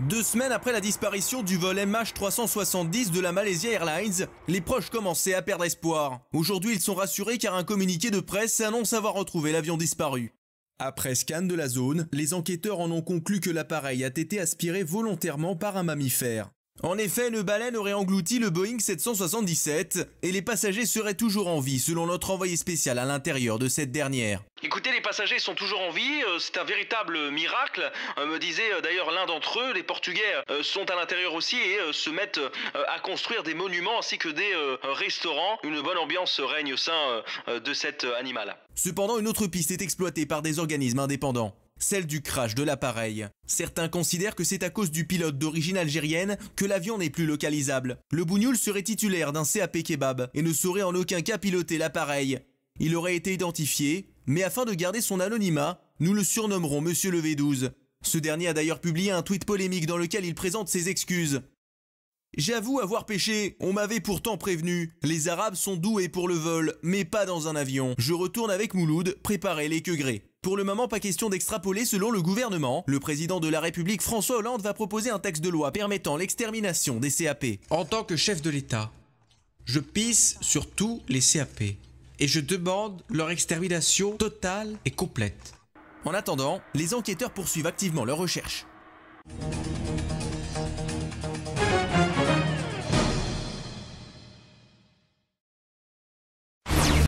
2 semaines après la disparition du vol MH370 de la Malaysia Airlines, les proches commençaient à perdre espoir. Aujourd'hui, ils sont rassurés car un communiqué de presse annonce avoir retrouvé l'avion disparu. Après scan de la zone, les enquêteurs en ont conclu que l'appareil a été aspiré volontairement par un mammifère. En effet, une baleine aurait englouti le Boeing 777 et les passagers seraient toujours en vie selon notre envoyé spécial à l'intérieur de cette dernière. Écoutez, les passagers sont toujours en vie, c'est un véritable miracle, me disait d'ailleurs l'un d'entre eux. Les Portugais sont à l'intérieur aussi et se mettent à construire des monuments ainsi que des restaurants. Une bonne ambiance règne au sein de cet animal. Cependant, une autre piste est exploitée par des organismes indépendants. Celle du crash de l'appareil. Certains considèrent que c'est à cause du pilote d'origine algérienne que l'avion n'est plus localisable. Le bougnoul serait titulaire d'un CAP kebab et ne saurait en aucun cas piloter l'appareil. Il aurait été identifié, mais afin de garder son anonymat, nous le surnommerons Monsieur le V12. Ce dernier a d'ailleurs publié un tweet polémique dans lequel il présente ses excuses. J'avoue avoir péché, on m'avait pourtant prévenu. Les Arabes sont doués pour le vol, mais pas dans un avion. Je retourne avec Mouloud, préparer les queugrés. Pour le moment, pas question d'extrapoler selon le gouvernement. Le président de la République François Hollande va proposer un texte de loi permettant l'extermination des CAP. En tant que chef de l'État, je pisse sur tous les CAP et je demande leur extermination totale et complète. En attendant, les enquêteurs poursuivent activement leurs recherches.